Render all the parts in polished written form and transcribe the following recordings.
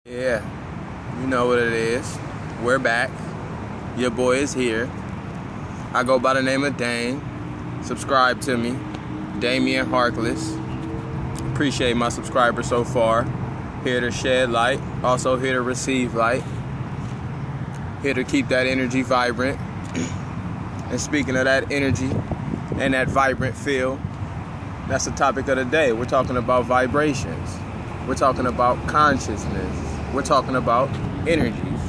Yeah, you know what it is. We're back. Your boy is here. I go by the name of Dane. Subscribe to me, Damian Harkless. Appreciate my subscribers so far. Here to shed light, also here to receive light. Here to keep that energy vibrant. And speaking of that energy and that vibrant feel, that's the topic of the day. We're talking about vibrations. We're talking about consciousness. We're talking about energies.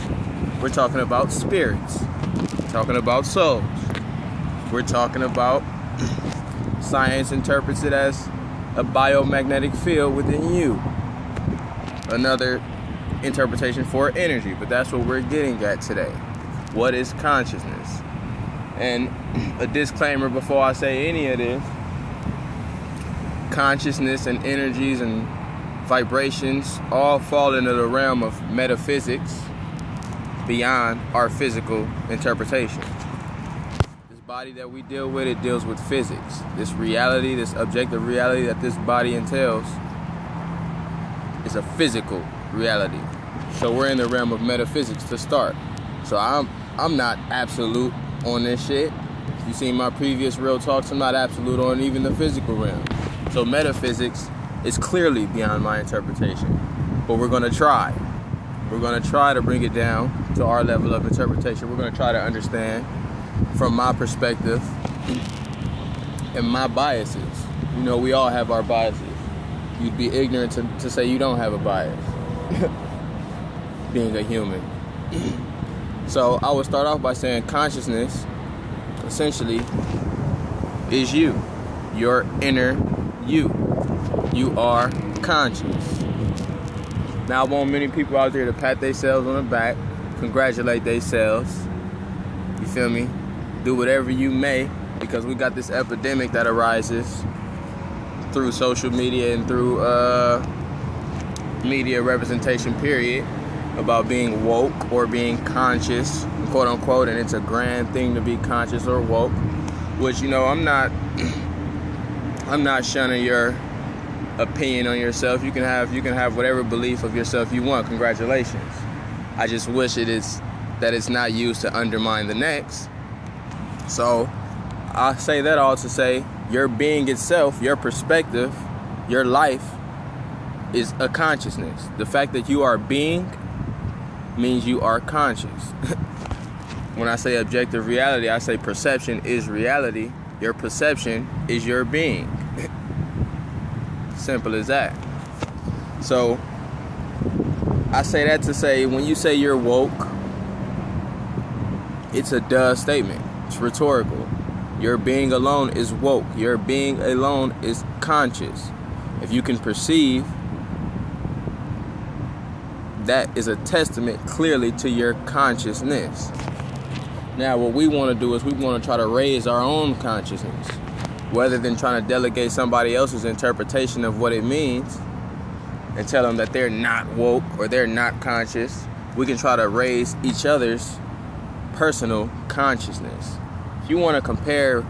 We're talking about spirits. We're talking about souls. We're talking about science interprets it as a biomagnetic field within you. Another interpretation for energy, but that's what we're getting at today. What is consciousness? And a disclaimer before I say any of this: consciousness and energies and vibrations all fall into the realm of metaphysics beyond our physical interpretation. This body that we deal with, it deals with physics. This reality, this objective reality that this body entails is a physical reality. So we're in the realm of metaphysics to start. So I'm not absolute on this shit. If you've seen my previous real talks, I'm not absolute on even the physical realm. So metaphysics is clearly beyond my interpretation. But we're going to try. We're going to try to bring it down to our level of interpretation. We're going to try to understand from my perspective and my biases. You know, we all have our biases. You'd be ignorant to say you don't have a bias, being a human. So I would start off by saying consciousness, essentially, is you. Your inner you. You are conscious. Now, I want many people out there to pat themselves on the back, congratulate themselves. You feel me? Do whatever you may, because we got this epidemic that arises through social media and through media representation, period, about being woke or being conscious, quote unquote, and it's a grand thing to be conscious or woke, which, you know, I'm not shunning your opinion on yourself. You can have whatever belief of yourself you want. Congratulations. I just wish that it's not used to undermine the next. So I say that all to say your being itself, your perspective, your life is a consciousness. The fact that you are being means you are conscious. When I say objective reality, I say perception is reality. Your perception is your being. Simple as that. So I say that to say, when you say you're woke, it's a duh statement. It's rhetorical. Your being alone is woke. Your being alone is conscious. If you can perceive, that is a testament clearly to your consciousness. Now, what we want to do is we want to try to raise our own consciousness, rather than trying to delegate somebody else's interpretation of what it means and tell them that they're not woke or they're not conscious. We can try to raise each other's personal consciousness. If you want to compare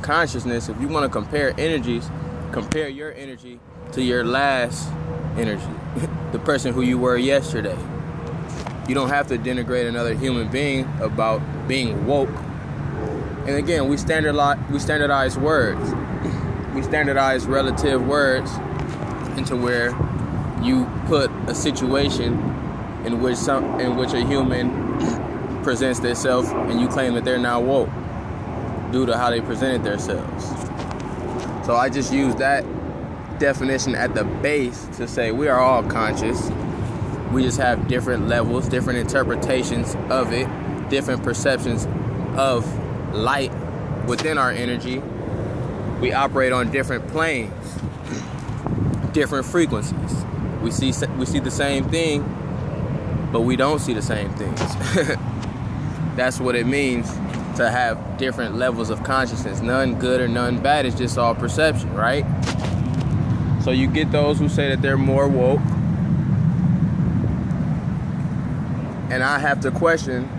consciousness, if you want to compare energies, compare your energy to your last energy, the person who you were yesterday. You don't have to denigrate another human being about being woke. And again, we standardize words. We standardize relative words into where you put a situation in which a human presents themselves, and you claim that they're not woke due to how they presented themselves. So I just use that definition at the base to say we are all conscious. We just have different levels, different interpretations of it, different perceptions of light within our energy. We operate on different planes, different frequencies. We see the same thing, but we don't see the same things. That's what it means to have different levels of consciousness. None good or none bad. It's just all perception, right? So you get those who say that they're more woke, and I have to question,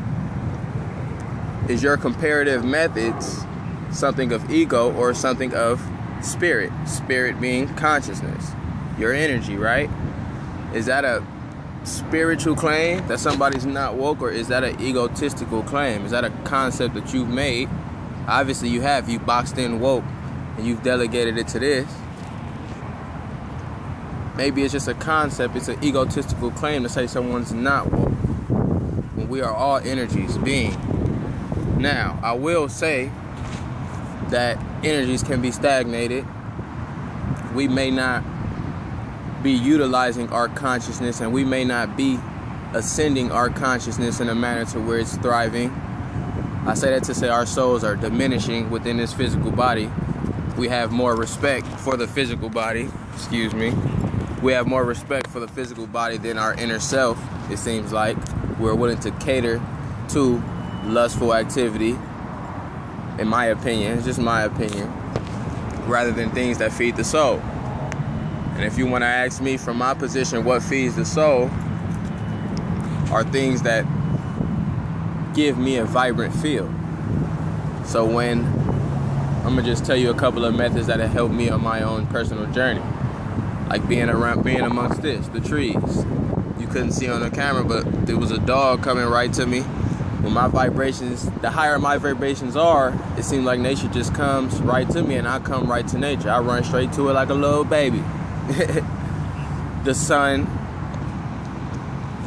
is your comparative methods something of ego or something of spirit? Spirit being consciousness, your energy, right? Is that spiritual claim that somebody's not woke, or is that an egotistical claim? Is that a concept that you've made? Obviously you have. You boxed in woke and you've delegated it to this. Maybe it's just a concept. It's an egotistical claim to say someone's not woke, when we are all energies being. Now, I will say that energies can be stagnated. We may not be utilizing our consciousness, and we may not be ascending our consciousness in a manner to where it's thriving. I say that to say our souls are diminishing within this physical body. We have more respect for the physical body, we have more respect for the physical body than our inner self. It seems like we're willing to cater to lustful activity, in my opinion, it's just my opinion, rather than things that feed the soul. And if you want to ask me from my position what feeds the soul, are things that give me a vibrant feel. So when I'm gonna just tell you a couple of methods that have helped me on my own personal journey, like being amongst the trees. You couldn't see on the camera, but there was a dog coming right to me. When my vibrations, the higher my vibrations are, it seems like nature just comes right to me, and I come right to nature. I run straight to it like a little baby. The sun,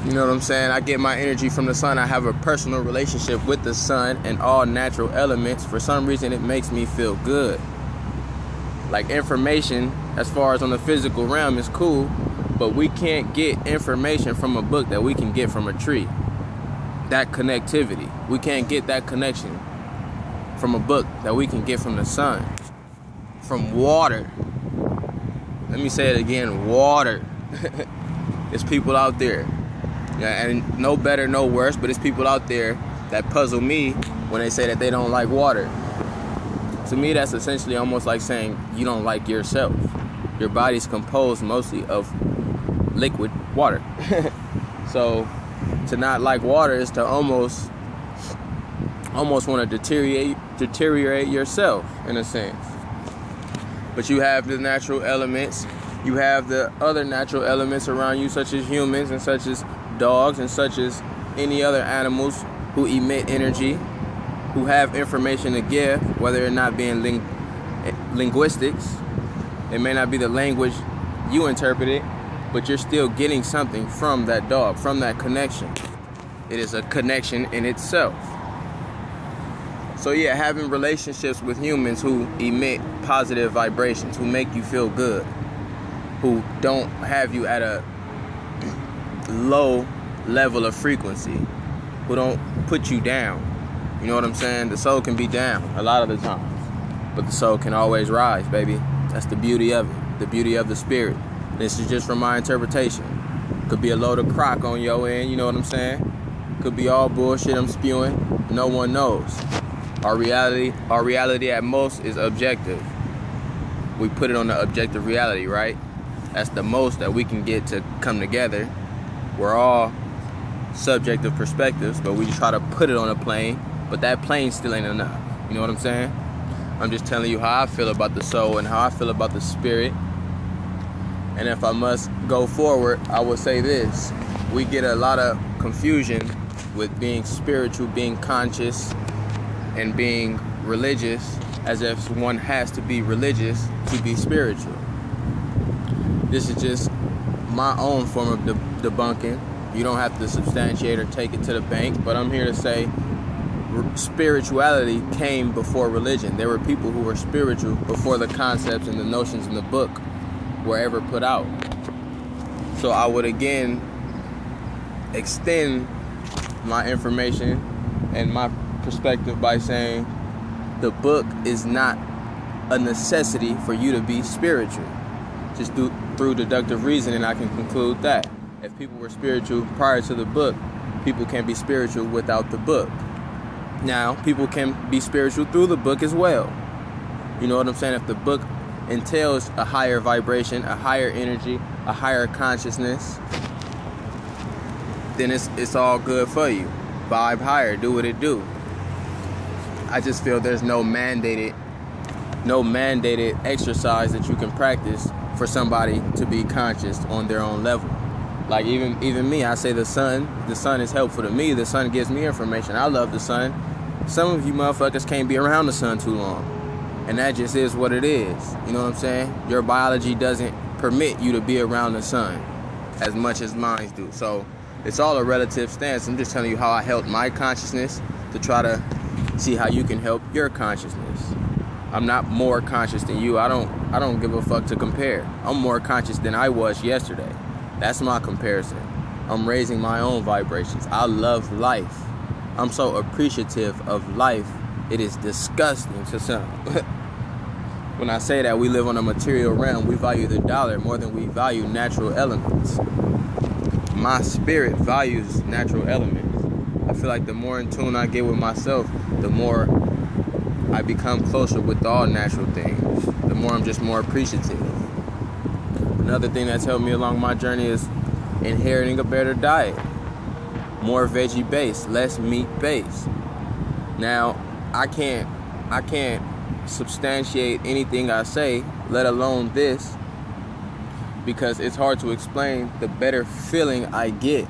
you know what I'm saying? I get my energy from the sun. I have a personal relationship with the sun and all natural elements. For some reason, it makes me feel good. Like information, as far as on the physical realm, is cool, but we can't get information from a book that we can get from a tree. That connectivity, we can't get that connection from a book that we can get from the sun, from water. Let me say it again, water. It's people out there, and no better, no worse, but it's people out there that puzzle me when they say that they don't like water. To me, that's essentially almost like saying you don't like yourself. Your body's composed mostly of liquid water. So to not like water is to almost want to deteriorate yourself in a sense. But you have the natural elements, you have the other natural elements around you, such as humans and such as dogs and such as any other animals who emit energy, who have information to give, whether or not being linguistics. It may not be the language you interpret it, but you're still getting something from that dog, from that connection. It is a connection in itself. So yeah, having relationships with humans who emit positive vibrations, who make you feel good, who don't have you at a low level of frequency, who don't put you down. You know what I'm saying? The soul can be down a lot of the times, but the soul can always rise, baby. That's the beauty of it, the beauty of the spirit. This is just from my interpretation. Could be a load of crock on your end, you know what I'm saying? Could be all bullshit I'm spewing. No one knows. Our reality at most is objective. We put it on the objective reality, right? That's the most that we can get to come together. We're all subjective perspectives, but we try to put it on a plane, but that plane still ain't enough. You know what I'm saying? I'm just telling you how I feel about the soul and how I feel about the spirit. And if I must go forward, I will say this. We get a lot of confusion with being spiritual, being conscious, and being religious, as if one has to be religious to be spiritual. This is just my own form of debunking. You don't have to substantiate or take it to the bank, but I'm here to say spirituality came before religion. There were people who were spiritual before the concepts and the notions in the book were ever put out. So I would again extend my information and my perspective by saying the book is not a necessity for you to be spiritual. Just through deductive reasoning, I can conclude that if people were spiritual prior to the book, people can be spiritual without the book. Now, people can be spiritual through the book as well. You know what I'm saying? If the book entails a higher vibration, a higher energy, a higher consciousness, then it's all good for you. Vibe higher, do what it do. I just feel there's no mandated exercise that you can practice for somebody to be conscious on their own level. Like even me, I say the sun is helpful to me. The sun gives me information. I love the sun. Some of you motherfuckers can't be around the sun too long. And that just is what it is. You know what I'm saying? Your biology doesn't permit you to be around the sun as much as mine do. So it's all a relative stance. I'm just telling you how I helped my consciousness to try to see how you can help your consciousness. I'm not more conscious than you. I don't give a fuck to compare. I'm more conscious than I was yesterday. That's my comparison. I'm raising my own vibrations. I love life. I'm so appreciative of life. It is disgusting to some. When I say that we live on a material realm, we value the dollar more than we value natural elements. My spirit values natural elements. I feel like the more in tune I get with myself, the more I become closer with all natural things. The more I'm just more appreciative. Another thing that's helped me along my journey is inheriting a better diet. More veggie based, less meat based. Now, I can't substantiate anything I say, let alone this, because it's hard to explain the better feeling I get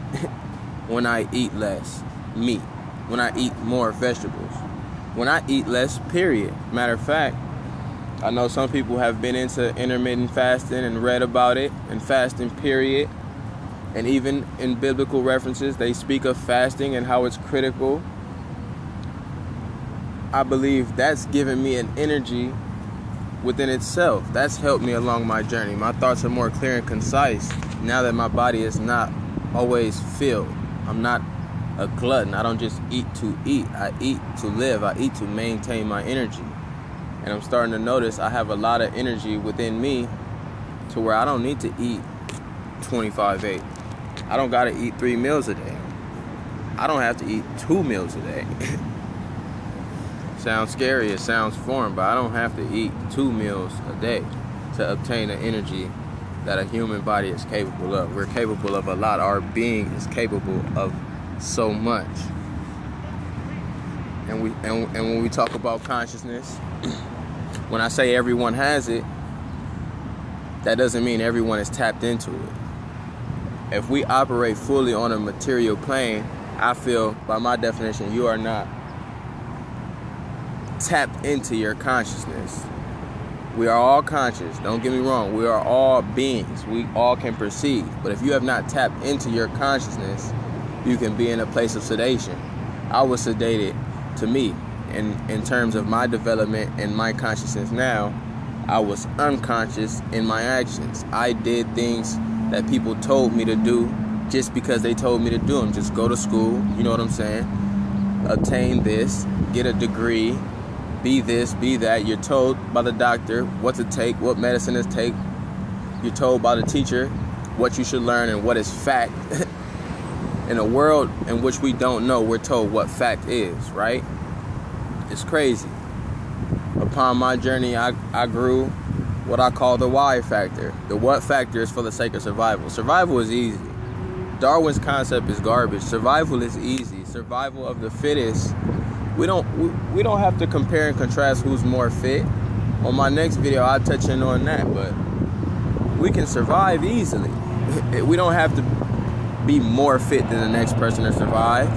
when I eat less meat, when I eat more vegetables, when I eat less, period. Matter of fact, I know some people have been into intermittent fasting and read about it, and fasting, period. And even in biblical references, they speak of fasting and how it's critical. I believe that's given me an energy within itself. That's helped me along my journey. My thoughts are more clear and concise now that my body is not always filled. I'm not a glutton. I don't just eat to eat. I eat to live. I eat to maintain my energy. And I'm starting to notice I have a lot of energy within me to where I don't need to eat 25/8. I don't gotta eat 3 meals a day. I don't have to eat 2 meals a day. Sounds scary, it sounds foreign, but I don't have to eat 2 meals a day to obtain the energy that a human body is capable of. We're capable of a lot. Our being is capable of so much. And when we talk about consciousness, when I say everyone has it, that doesn't mean everyone is tapped into it. If we operate fully on a material plane, I feel, by my definition, you are not tapped into your consciousness. We are all conscious, don't get me wrong. We are all beings. We all can perceive. But if you have not tapped into your consciousness, you can be in a place of sedation. I was sedated, to me, in terms of my development and my consciousness now. I was unconscious in my actions. I did things that people told me to do just because they told me to do them. Just go to school, you know what I'm saying? Obtain this, get a degree, be this, be that. You're told by the doctor what to take, what medicine to take. You're told by the teacher what you should learn and what is fact. In a world in which we don't know, we're told what fact is, right? It's crazy. Upon my journey, I grew what I call the why factor. The what factor is for the sake of survival. Survival is easy. Darwin's concept is garbage. Survival is easy. Survival of the fittest. We don't have to compare and contrast who's more fit. On my next video, I'll touch in on that, but we can survive easily. We don't have to be more fit than the next person to survive.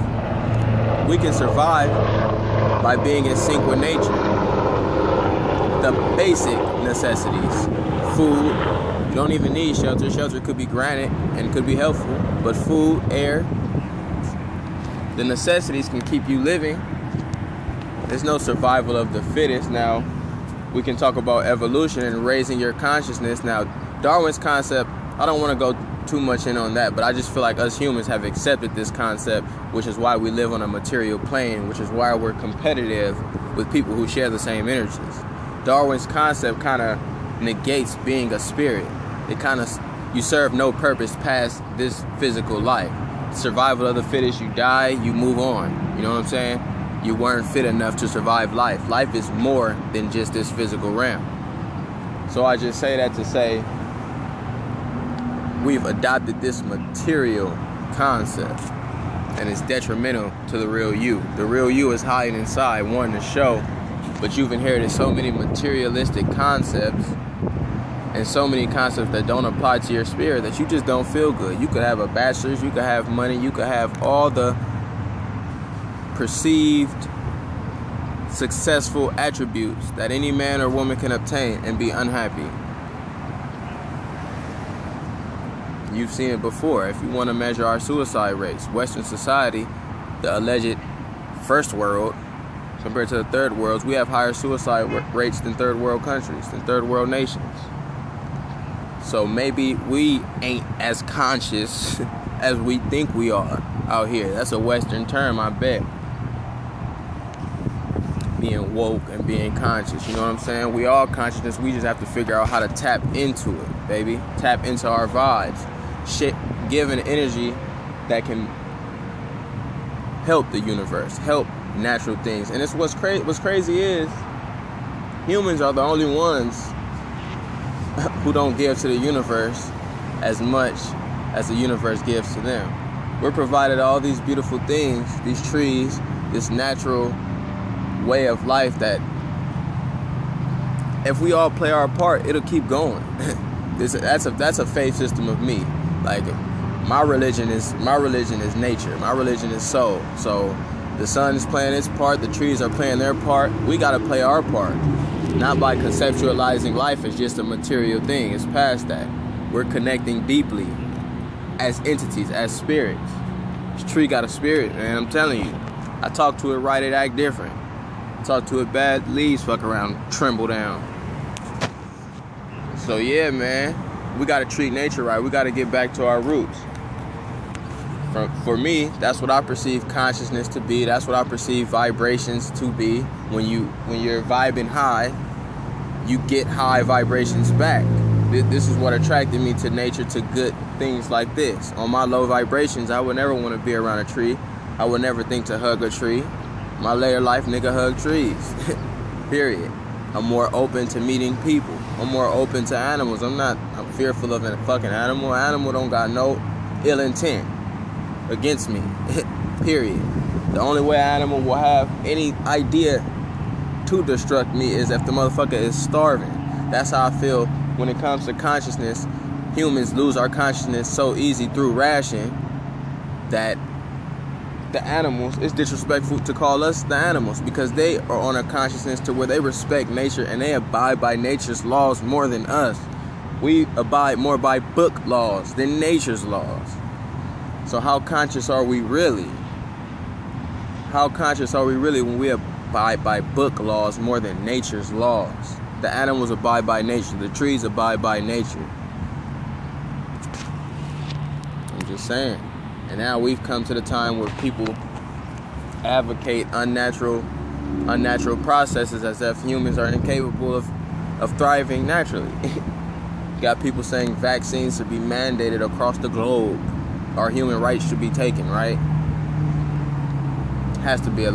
We can survive by being in sync with nature. The basic necessities. Food. You don't even need shelter. Shelter could be granted and could be helpful. But food, air, the necessities can keep you living. There's no survival of the fittest. Now, we can talk about evolution and raising your consciousness. Now, Darwin's concept, I don't want to go too much in on that, but I just feel like us humans have accepted this concept, which is why we live on a material plane, which is why we're competitive with people who share the same energies. Darwin's concept kind of negates being a spirit. It kind of, you serve no purpose past this physical life. Survival of the fittest, you die, you move on. You know what I'm saying? You weren't fit enough to survive life. Life is more than just this physical realm. So I just say that to say, we've adopted this material concept, and it's detrimental to the real you. The real you is hiding inside, wanting to show, but you've inherited so many materialistic concepts and so many concepts that don't apply to your spirit that you just don't feel good. You could have a bachelor's, you could have money, you could have all the perceived successful attributes that any man or woman can obtain and be unhappy. You've seen it before. If you want to measure our suicide rates, Western society, the alleged first world, compared to the third worlds, we have higher suicide rates than third world countries, than third world nations. So maybe we ain't as conscious as we think we are out here. That's a Western term, I bet. Being woke and being conscious, you know what I'm saying? We all consciousness, we just have to figure out how to tap into it, baby. Tap into our vibes. Shit, give an energy that can help the universe, help natural things. And it's what's crazy is humans are the only ones who don't give to the universe as much as the universe gives to them. We're provided all these beautiful things, these trees, this natural way of life that if we all play our part, it'll keep going. That's a faith system of me. Like my religion is nature. My religion is soul. So the sun is playing its part, the trees are playing their part. We gotta play our part. Not by conceptualizing life as just a material thing. It's past that. We're connecting deeply as entities, as spirits. This tree got a spirit, man. I'm telling you. I talk to it right, it act different. Talk to it bad, leaves fuck around, tremble down. So yeah, man, we gotta treat nature right. We gotta get back to our roots. For me, that's what I perceive consciousness to be. That's what I perceive vibrations to be. When you're vibing high, you get high vibrations back. This is what attracted me to nature, to good things like this. On my low vibrations, I would never want to be around a tree. I would never think to hug a tree. My later life, nigga, hug trees. Period. I'm more open to meeting people. I'm more open to animals. I'm fearful of a fucking animal. An animal don't got no ill intent against me. Period. The only way an animal will have any idea to destruct me is if the motherfucker is starving. That's how I feel when it comes to consciousness. Humans lose our consciousness so easy through ration that the animals, it's disrespectful to call us the animals, because they are on a consciousness to where they respect nature and they abide by nature's laws more than us. We abide more by book laws than nature's laws. So how conscious are we really? How conscious are we really when we abide by book laws more than nature's laws? The animals abide by nature. The trees abide by nature. I'm just saying. And now we've come to the time where people advocate unnatural processes as if humans are incapable of thriving naturally. You got people saying vaccines should be mandated across the globe. Our human rights should be taken, right? Has to be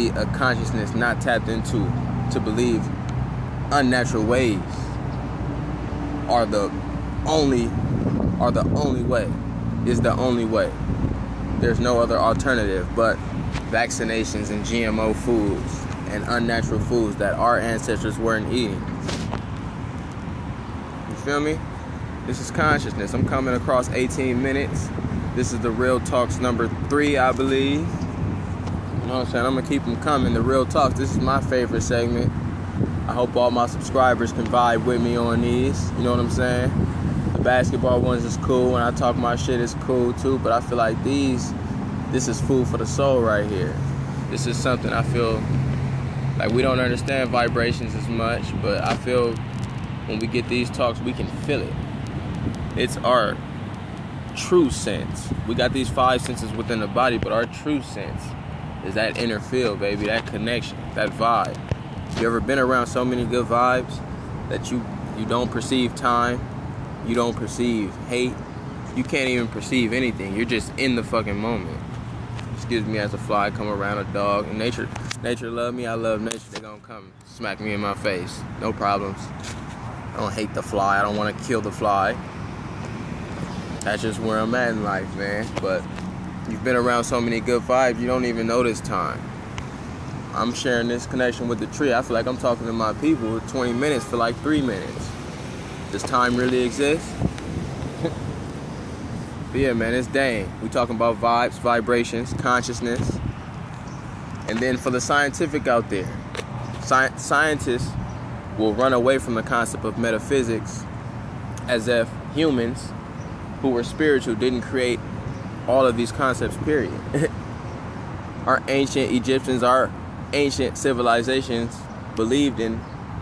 a consciousness not tapped into to believe unnatural ways are the only way. Is the only way. There's no other alternative but vaccinations and GMO foods and unnatural foods that our ancestors weren't eating. You feel me? This is consciousness. I'm coming across 18 minutes. This is the Real Talks number 3, I believe. You know what I'm saying? I'm gonna keep them coming. The Real Talks. This is my favorite segment. I hope all my subscribers can vibe with me on these. You know what I'm saying? The basketball ones is cool. When I talk my shit, it's cool too. But I feel like this is food for the soul right here. This is something I feel like we don't understand vibrations as much. But I feel when we get these talks, we can feel it. It's our true sense. We got these 5 senses within the body, but our true sense is that inner feel, baby. That connection, that vibe. You ever been around so many good vibes that you don't perceive time? You don't perceive hate. You can't even perceive anything. You're just in the fucking moment. Excuse me as a fly come around a dog. And nature love me. I love nature. They gonna come smack me in my face. No problems. I don't hate the fly. I don't want to kill the fly. That's just where I'm at in life, man. But you've been around so many good vibes, you don't even notice time. I'm sharing this connection with the tree. I feel like I'm talking to my people. 20 minutes for like 3 minutes. Does time really exist? But yeah, man, it's dang. We talking about vibes, vibrations, consciousness. And then for the scientific out there, scientists will run away from the concept of metaphysics as if humans who were spiritual didn't create all of these concepts, period. Our ancient Egyptians, our ancient civilizations believed in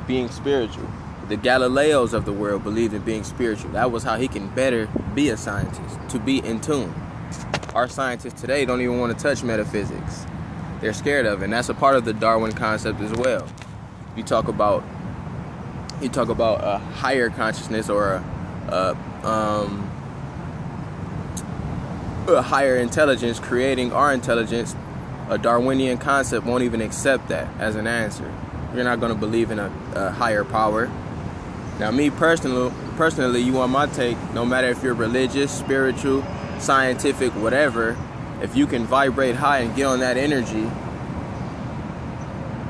being spiritual. The Galileos of the world believed in being spiritual. That was how he can better be a scientist, to be in tune. Our scientists today don't even want to touch metaphysics. They're scared of it, and that's a part of the Darwin concept as well. You talk about a higher consciousness or a higher intelligence creating our intelligence. A Darwinian concept won't even accept that as an answer. You're not going to believe in a higher power. Now, me personally, you want my take, no matter if you're religious, spiritual, scientific, whatever, if you can vibrate high and get on that energy,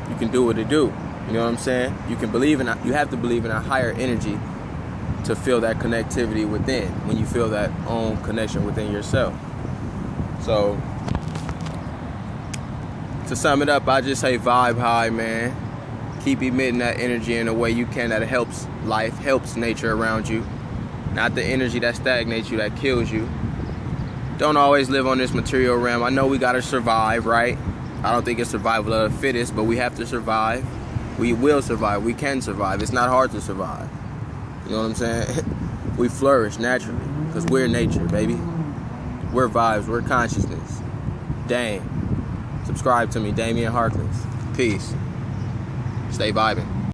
you can do what it do. You know what I'm saying? You have to believe in a higher energy to feel that connectivity within, when you feel that own connection within yourself. So, to sum it up, I just say vibe high, man. Keep emitting that energy in a way you can that helps life, helps nature around you. Not the energy that stagnates you, that kills you. Don't always live on this material realm. I know we gotta survive, right? I don't think it's survival of the fittest, but we have to survive. We will survive. We can survive. It's not hard to survive. You know what I'm saying? We flourish naturally because we're nature, baby. We're vibes. We're consciousness. Dang. Subscribe to me, Damian Harkless. Peace. Stay vibing.